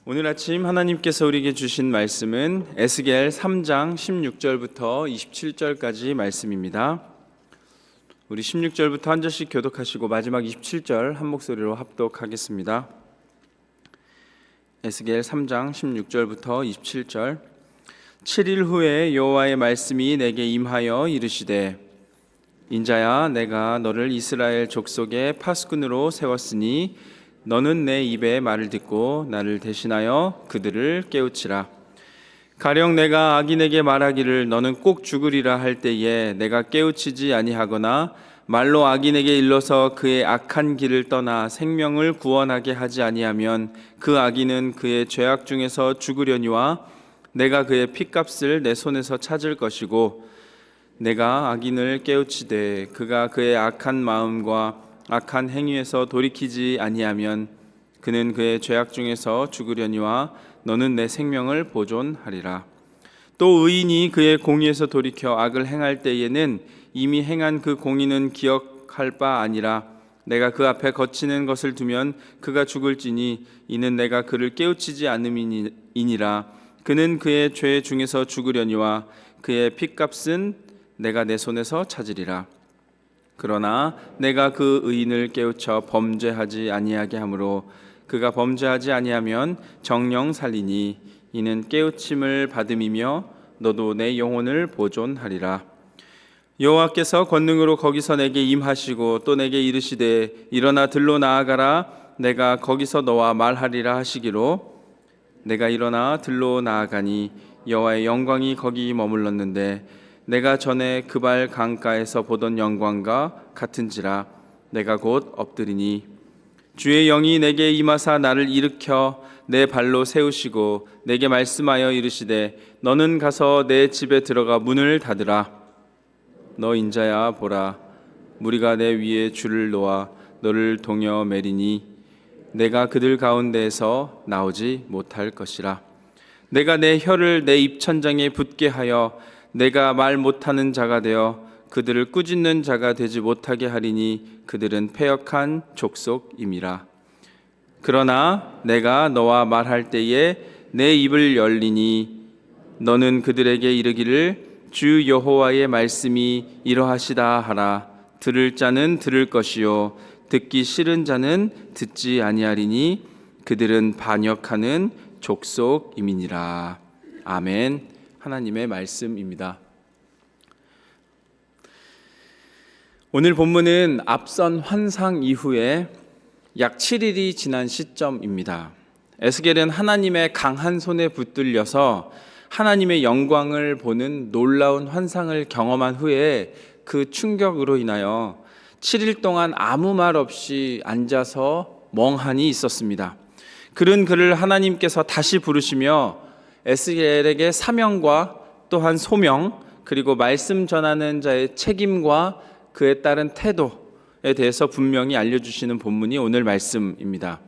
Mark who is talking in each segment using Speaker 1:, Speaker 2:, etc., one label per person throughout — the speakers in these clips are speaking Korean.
Speaker 1: 오늘 아침 하나님께서 우리에게 주신 말씀은 에스겔 3장 16절부터 27절까지 말씀입니다. 우리 16절부터 한 절씩 교독하시고 마지막 27절 한 목소리로 합독하겠습니다. 에스겔 3장 16절부터 27절. 7일 후에 여호와의 말씀이 내게 임하여 이르시되, 인자야, 내가 너를 이스라엘 족속의 파수꾼으로 세웠으니 너는 내 입의 말을 듣고 나를 대신하여 그들을 깨우치라. 가령 내가 악인에게 말하기를 너는 꼭 죽으리라 할 때에 내가 깨우치지 아니하거나 말로 악인에게 일러서 그의 악한 길을 떠나 생명을 구원하게 하지 아니하면 그 악인은 그의 죄악 중에서 죽으려니와 내가 그의 핏값을 내 손에서 찾을 것이고, 내가 악인을 깨우치되 그가 그의 악한 마음과 악한 행위에서 돌이키지 아니하면 그는 그의 죄악 중에서 죽으려니와 너는 내 생명을 보존하리라. 또 의인이 그의 공의에서 돌이켜 악을 행할 때에는 이미 행한 그 공의는 기억할 바 아니라 내가 그 앞에 거치는 것을 두면 그가 죽을지니 이는 내가 그를 깨우치지 않음이니라. 그는 그의 죄 중에서 죽으려니와 그의 핏값은 내가 내 손에서 찾으리라. 그러나 내가 그 의인을 깨우쳐 범죄하지 아니하게 하므로 그가 범죄하지 아니하면 정령 살리니 이는 깨우침을 받음이며 너도 내 영혼을 보존하리라. 여호와께서 권능으로 거기서 내게 임하시고 또 내게 이르시되, 일어나 들로 나아가라. 내가 거기서 너와 말하리라 하시기로 내가 일어나 들로 나아가니 여호와의 영광이 거기 머물렀는데 내가 전에 그발 강가에서 보던 영광과 같은지라. 내가 곧 엎드리니 주의 영이 내게 임하사 나를 일으켜 내 발로 세우시고 내게 말씀하여 이르시되, 너는 가서 내 집에 들어가 문을 닫으라. 너 인자야, 보라, 무리가 내 위에 줄을 놓아 너를 동여 매리니 내가 그들 가운데에서 나오지 못할 것이라. 내가 내 혀를 내 입천장에 붙게 하여 내가 말 못하는 자가 되어 그들을 꾸짖는 자가 되지 못하게 하리니 그들은 패역한 족속임이라. 그러나 내가 너와 말할 때에 내 입을 열리니 너는 그들에게 이르기를 주 여호와의 말씀이 이러하시다 하라. 들을 자는 들을 것이요 듣기 싫은 자는 듣지 아니하리니 그들은 반역하는 족속임이니라. 아멘. 하나님의 말씀입니다. 오늘 본문은 앞선 환상 이후에 약 7일이 지난 시점입니다. 에스겔은 하나님의 강한 손에 붙들려서 하나님의 영광을 보는 놀라운 환상을 경험한 후에 그 충격으로 인하여 7일 동안 아무 말 없이 앉아서 멍하니 있었습니다. 그런 그를 하나님께서 다시 부르시며 에스겔에게 사명과 또한 소명, 그리고 말씀 전하는 자의 책임과 그에 따른 태도에 대해서 분명히 알려주시는 본문이 오늘 말씀입니다.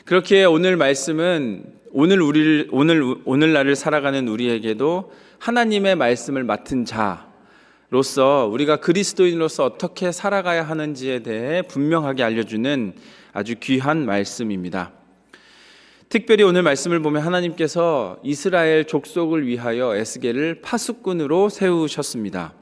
Speaker 1: 그렇기에 오늘 말씀은 오늘날을 살아가는 우리에게도 하나님의 말씀을 맡은 자로서 우리가 그리스도인으로서 어떻게 살아가야 하는지에 대해 분명하게 알려주는 아주 귀한 말씀입니다. 특별히 오늘 말씀을 보면 하나님께서 이스라엘 족속을 위하여 에스겔을 파수꾼으로 세우셨습니다.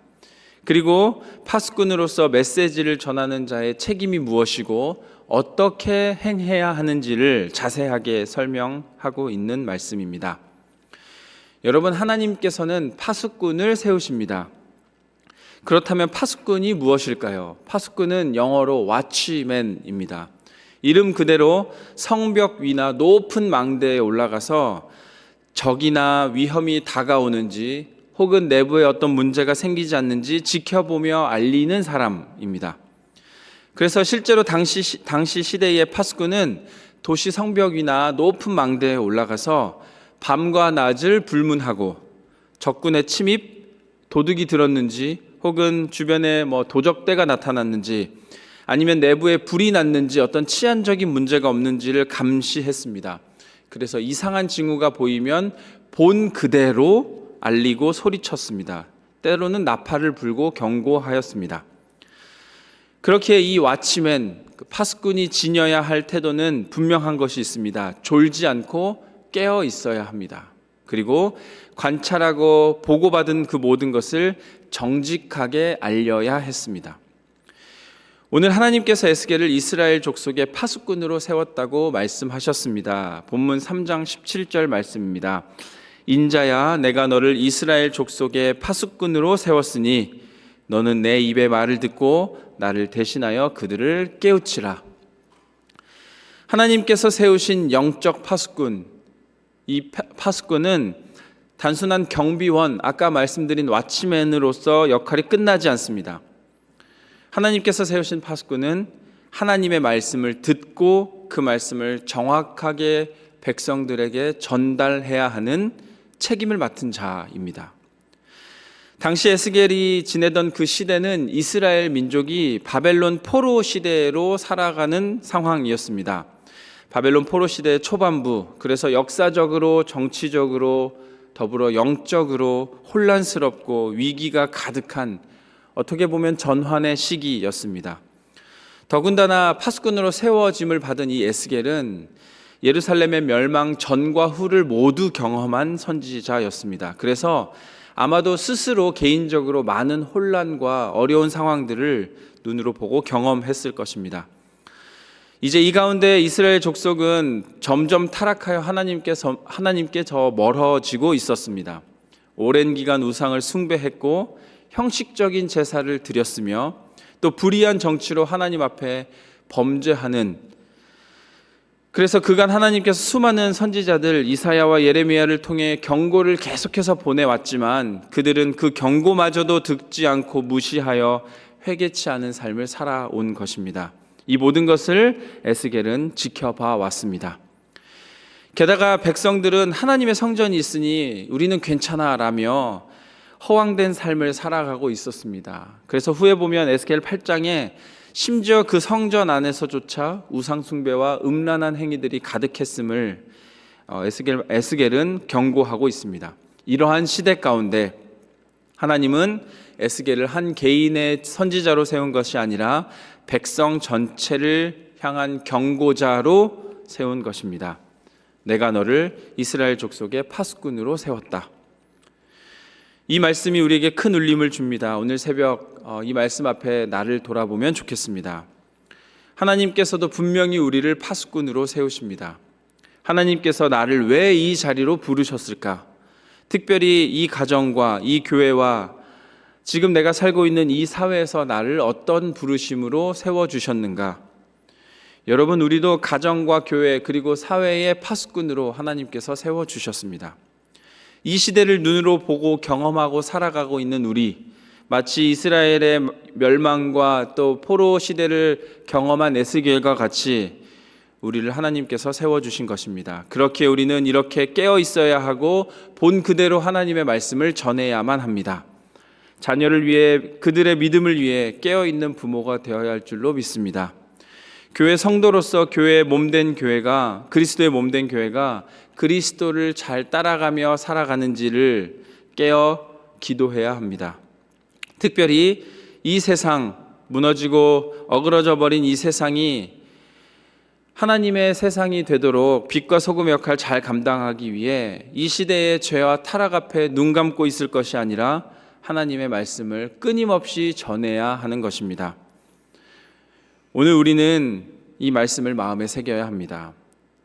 Speaker 1: 그리고 파수꾼으로서 메시지를 전하는 자의 책임이 무엇이고 어떻게 행해야 하는지를 자세하게 설명하고 있는 말씀입니다. 여러분, 하나님께서는 파수꾼을 세우십니다. 그렇다면 파수꾼이 무엇일까요? 파수꾼은 영어로 왓치맨입니다. 이름 그대로 성벽 위나 높은 망대에 올라가서 적이나 위험이 다가오는지 혹은 내부에 어떤 문제가 생기지 않는지 지켜보며 알리는 사람입니다. 그래서 실제로 당시 시대의 파수꾼은 도시 성벽 위나 높은 망대에 올라가서 밤과 낮을 불문하고 적군의 침입, 도둑이 들었는지 혹은 주변에 도적대가 나타났는지 아니면 내부에 불이 났는지 어떤 치안적인 문제가 없는지를 감시했습니다. 그래서 이상한 징후가 보이면 본 그대로 알리고 소리쳤습니다. 때로는 나팔을 불고 경고하였습니다. 그렇게 이 왓치맨, 파수꾼이 지녀야 할 태도는 분명한 것이 있습니다. 졸지 않고 깨어 있어야 합니다. 그리고 관찰하고 보고받은 그 모든 것을 정직하게 알려야 했습니다. 오늘 하나님께서 에스겔을 이스라엘 족속의 파수꾼으로 세웠다고 말씀하셨습니다. 본문 3장 17절 말씀입니다. 인자야, 내가 너를 이스라엘 족속의 파수꾼으로 세웠으니 너는 내 입의 말을 듣고 나를 대신하여 그들을 깨우치라. 하나님께서 세우신 영적 파수꾼, 이 파수꾼은 단순한 경비원, 아까 말씀드린 왓치맨으로서 역할이 끝나지 않습니다. 하나님께서 세우신 파수꾼은 하나님의 말씀을 듣고 그 말씀을 정확하게 백성들에게 전달해야 하는 책임을 맡은 자입니다. 당시 에스겔이 지내던 그 시대는 이스라엘 민족이 바벨론 포로 시대로 살아가는 상황이었습니다. 바벨론 포로 시대의 초반부, 그래서 역사적으로 정치적으로 더불어 영적으로 혼란스럽고 위기가 가득한 어떻게 보면 전환의 시기였습니다. 더군다나 파수꾼으로 세워짐을 받은 이 에스겔은 예루살렘의 멸망 전과 후를 모두 경험한 선지자였습니다. 그래서 아마도 스스로 개인적으로 많은 혼란과 어려운 상황들을 눈으로 보고 경험했을 것입니다. 이제 이 가운데 이스라엘 족속은 점점 타락하여 하나님께 더 멀어지고 있었습니다. 오랜 기간 우상을 숭배했고 형식적인 제사를 드렸으며 또 불의한 정치로 하나님 앞에 범죄하는, 그래서 그간 하나님께서 수많은 선지자들 이사야와 예레미야를 통해 경고를 계속해서 보내왔지만 그들은 그 경고마저도 듣지 않고 무시하여 회개치 않은 삶을 살아온 것입니다. 이 모든 것을 에스겔은 지켜봐 왔습니다. 게다가 백성들은 하나님의 성전이 있으니 우리는 괜찮아 라며 허황된 삶을 살아가고 있었습니다. 그래서 후에 보면 에스겔 8장에 심지어 그 성전 안에서조차 우상 숭배와 음란한 행위들이 가득했음을 에스겔은 경고하고 있습니다. 이러한 시대 가운데 하나님은 에스겔을 한 개인의 선지자로 세운 것이 아니라 백성 전체를 향한 경고자로 세운 것입니다. 내가 너를 이스라엘 족속의 파수꾼으로 세웠다. 이 말씀이 우리에게 큰 울림을 줍니다. 오늘 새벽 이 말씀 앞에 나를 돌아보면 좋겠습니다. 하나님께서도 분명히 우리를 파수꾼으로 세우십니다. 하나님께서 나를 왜 이 자리로 부르셨을까? 특별히 이 가정과 이 교회와 지금 내가 살고 있는 이 사회에서 나를 어떤 부르심으로 세워주셨는가? 여러분, 우리도 가정과 교회 그리고 사회의 파수꾼으로 하나님께서 세워주셨습니다. 이 시대를 눈으로 보고 경험하고 살아가고 있는 우리, 마치 이스라엘의 멸망과 또 포로 시대를 경험한 에스겔과 같이 우리를 하나님께서 세워주신 것입니다. 그렇게 우리는 이렇게 깨어 있어야 하고 본 그대로 하나님의 말씀을 전해야만 합니다. 자녀를 위해, 그들의 믿음을 위해 깨어있는 부모가 되어야 할 줄로 믿습니다. 교회 성도로서 교회의 몸된 교회가, 그리스도의 몸된 교회가 그리스도를 잘 따라가며 살아가는지를 깨어 기도해야 합니다. 특별히 이 세상, 무너지고 어그러져 버린 이 세상이 하나님의 세상이 되도록 빛과 소금의 역할을 잘 감당하기 위해 이 시대의 죄와 타락 앞에 눈 감고 있을 것이 아니라 하나님의 말씀을 끊임없이 전해야 하는 것입니다. 오늘 우리는 이 말씀을 마음에 새겨야 합니다.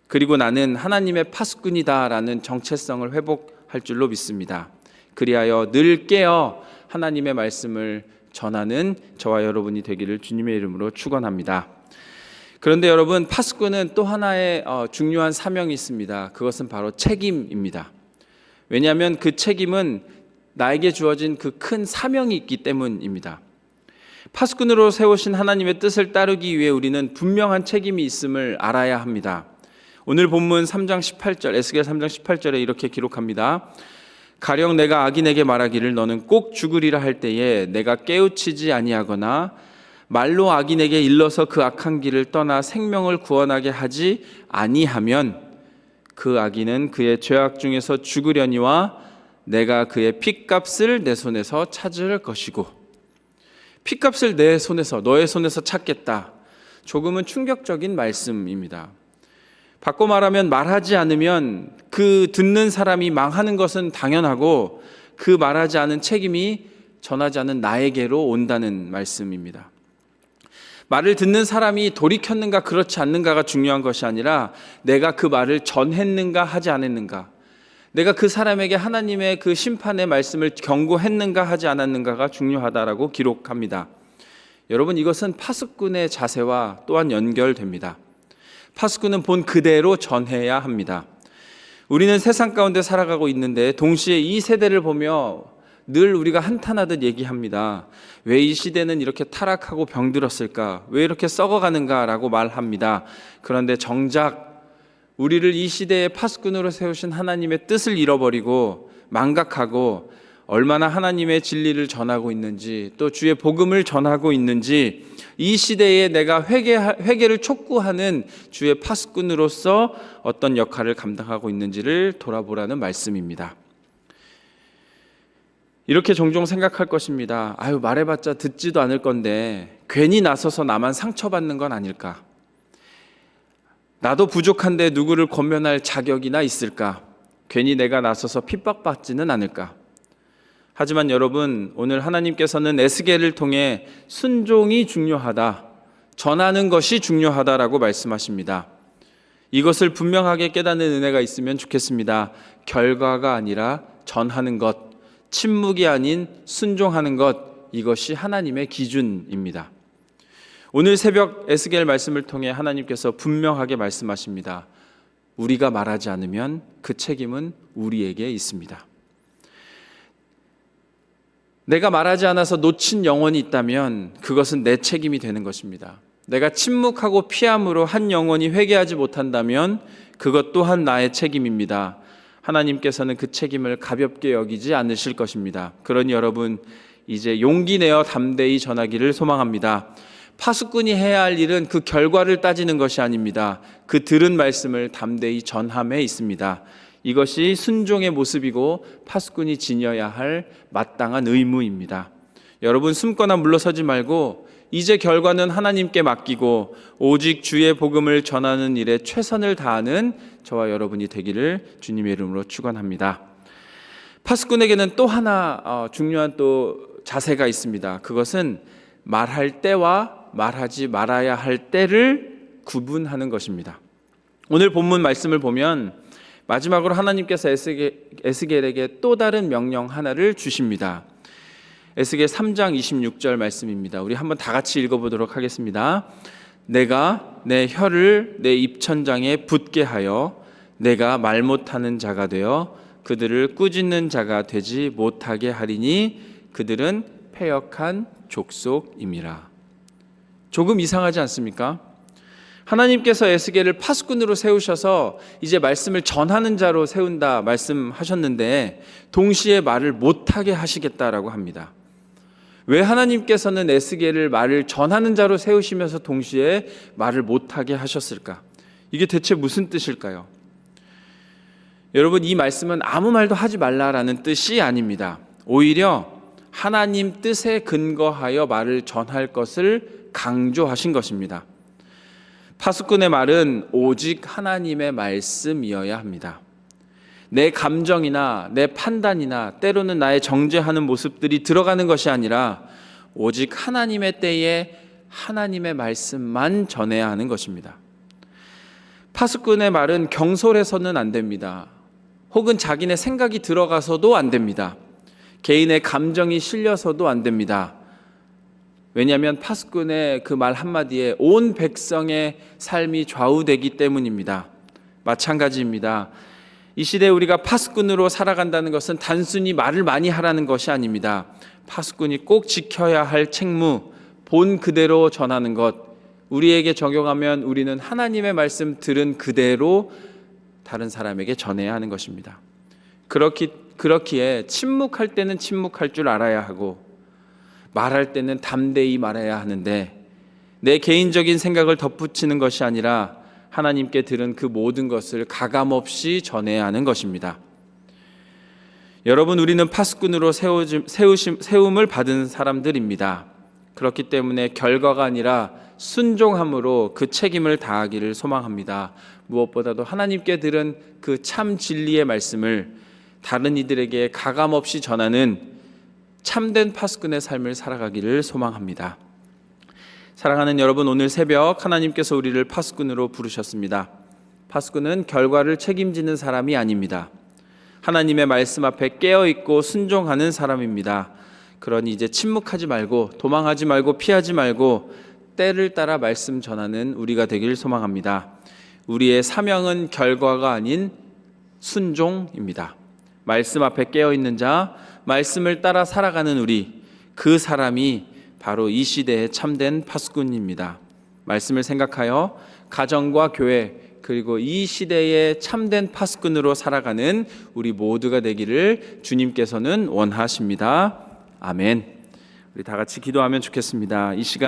Speaker 1: 그리고 나는 하나님의 파수꾼이다라는 정체성을 회복할 줄로 믿습니다. 그리하여 늘 깨어 하나님의 말씀을 전하는 저와 여러분이 되기를 주님의 이름으로 축원합니다. 그런데 여러분, 파수꾼은 또 하나의 중요한 사명이 있습니다. 그것은 바로 책임입니다. 왜냐하면 그 책임은 나에게 주어진 그 큰 사명이 있기 때문입니다. 파수꾼으로 세우신 하나님의 뜻을 따르기 위해 우리는 분명한 책임이 있음을 알아야 합니다. 오늘 본문 3장 18절, 에스겔 3장 18절에 이렇게 기록합니다. 가령 내가 악인에게 말하기를 너는 꼭 죽으리라 할 때에 내가 깨우치지 아니하거나 말로 악인에게 일러서 그 악한 길을 떠나 생명을 구원하게 하지 아니하면 그 악인은 그의 죄악 중에서 죽으려니와 내가 그의 핏값을 내 손에서 찾을 것이고. 핏값을 내 손에서, 너의 손에서 찾겠다. 조금은 충격적인 말씀입니다. 바꿔 말하면 말하지 않으면 그 듣는 사람이 망하는 것은 당연하고 그 말하지 않은 책임이 전하지 않은 나에게로 온다는 말씀입니다. 말을 듣는 사람이 돌이켰는가 그렇지 않는가가 중요한 것이 아니라 내가 그 말을 전했는가 하지 않았는가, 내가 그 사람에게 하나님의 그 심판의 말씀을 경고했는가 하지 않았는가가 중요하다라고 기록합니다. 여러분, 이것은 파수꾼의 자세와 또한 연결됩니다. 파수꾼은 본 그대로 전해야 합니다. 우리는 세상 가운데 살아가고 있는데 동시에 이 세대를 보며 늘 우리가 한탄하듯 얘기합니다. 왜 이 시대는 이렇게 타락하고 병들었을까? 왜 이렇게 썩어가는가? 라고 말합니다. 그런데 정작 우리를 이 시대의 파수꾼으로 세우신 하나님의 뜻을 잃어버리고 망각하고 얼마나 하나님의 진리를 전하고 있는지, 또 주의 복음을 전하고 있는지, 이 시대에 내가 회개를 촉구하는 주의 파수꾼으로서 어떤 역할을 감당하고 있는지를 돌아보라는 말씀입니다. 이렇게 종종 생각할 것입니다. 말해봤자 듣지도 않을 건데 괜히 나서서 나만 상처받는 건 아닐까? 나도 부족한데 누구를 권면할 자격이나 있을까? 괜히 내가 나서서 핍박받지는 않을까? 하지만 여러분, 오늘 하나님께서는 에스겔을 통해 순종이 중요하다, 전하는 것이 중요하다라고 말씀하십니다. 이것을 분명하게 깨닫는 은혜가 있으면 좋겠습니다. 결과가 아니라 전하는 것, 침묵이 아닌 순종하는 것, 이것이 하나님의 기준입니다. 오늘 새벽 에스겔 말씀을 통해 하나님께서 분명하게 말씀하십니다. 우리가 말하지 않으면 그 책임은 우리에게 있습니다. 내가 말하지 않아서 놓친 영혼이 있다면 그것은 내 책임이 되는 것입니다. 내가 침묵하고 피함으로 한 영혼이 회개하지 못한다면 그것 또한 나의 책임입니다. 하나님께서는 그 책임을 가볍게 여기지 않으실 것입니다. 그러니 여러분, 이제 용기 내어 담대히 전하기를 소망합니다. 파수꾼이 해야 할 일은 그 결과를 따지는 것이 아닙니다. 그 들은 말씀을 담대히 전함에 있습니다. 이것이 순종의 모습이고 파수꾼이 지녀야 할 마땅한 의무입니다. 여러분, 숨거나 물러서지 말고 이제 결과는 하나님께 맡기고 오직 주의 복음을 전하는 일에 최선을 다하는 저와 여러분이 되기를 주님의 이름으로 축원합니다. 파수꾼에게는 또 하나 중요한 또 자세가 있습니다. 그것은 말할 때와 말하지 말아야 할 때를 구분하는 것입니다. 오늘 본문 말씀을 보면 마지막으로 하나님께서 에스겔에게 또 다른 명령 하나를 주십니다. 에스겔 3장 26절 말씀입니다. 우리 한번 다 같이 읽어보도록 하겠습니다. 내가 내 혀를 내 입천장에 붙게 하여 내가 말 못하는 자가 되어 그들을 꾸짖는 자가 되지 못하게 하리니 그들은 패역한 족속임이라. 조금 이상하지 않습니까? 하나님께서 에스겔을 파수꾼으로 세우셔서 이제 말씀을 전하는 자로 세운다 말씀하셨는데 동시에 말을 못하게 하시겠다라고 합니다. 왜 하나님께서는 에스겔을 말을 전하는 자로 세우시면서 동시에 말을 못하게 하셨을까? 이게 대체 무슨 뜻일까요? 여러분, 이 말씀은 아무 말도 하지 말라라는 뜻이 아닙니다. 오히려 하나님 뜻에 근거하여 말을 전할 것을 강조하신 것입니다. 파수꾼의 말은 오직 하나님의 말씀이어야 합니다. 내 감정이나 내 판단이나 때로는 나의 정죄하는 모습들이 들어가는 것이 아니라 오직 하나님의 때에 하나님의 말씀만 전해야 하는 것입니다. 파수꾼의 말은 경솔해서는 안 됩니다. 혹은 자기네 생각이 들어가서도 안 됩니다. 개인의 감정이 실려서도 안 됩니다. 왜냐하면 파수꾼의 그 말 한마디에 온 백성의 삶이 좌우되기 때문입니다. 마찬가지입니다. 이 시대에 우리가 파수꾼으로 살아간다는 것은 단순히 말을 많이 하라는 것이 아닙니다. 파수꾼이 꼭 지켜야 할 책무, 본 그대로 전하는 것, 우리에게 적용하면 우리는 하나님의 말씀 들은 그대로 다른 사람에게 전해야 하는 것입니다. 그렇기에 침묵할 때는 침묵할 줄 알아야 하고 말할 때는 담대히 말해야 하는데 내 개인적인 생각을 덧붙이는 것이 아니라 하나님께 들은 그 모든 것을 가감없이 전해야 하는 것입니다. 여러분, 우리는 파수꾼으로 세움을 받은 사람들입니다. 그렇기 때문에 결과가 아니라 순종함으로 그 책임을 다하기를 소망합니다. 무엇보다도 하나님께 들은 그 참 진리의 말씀을 다른 이들에게 가감없이 전하는 참된 파수꾼의 삶을 살아가기를 소망합니다. 사랑하는 여러분, 오늘 새벽 하나님께서 우리를 파수꾼으로 부르셨습니다. 파수꾼은 결과를 책임지는 사람이 아닙니다. 하나님의 말씀 앞에 깨어있고 순종하는 사람입니다. 그러니 이제 침묵하지 말고, 도망하지 말고, 피하지 말고 때를 따라 말씀 전하는 우리가 되길 소망합니다. 우리의 사명은 결과가 아닌 순종입니다. 말씀 앞에 깨어있는 자, 말씀을 따라 살아가는 우리, 그 사람이 바로 이 시대의 참된 파수꾼입니다. 말씀을 생각하여 가정과 교회, 그리고 이 시대의 참된 파수꾼으로 살아가는 우리 모두가 되기를 주님께서는 원하십니다. 아멘. 우리 다 같이 기도하면 좋겠습니다. 이 시간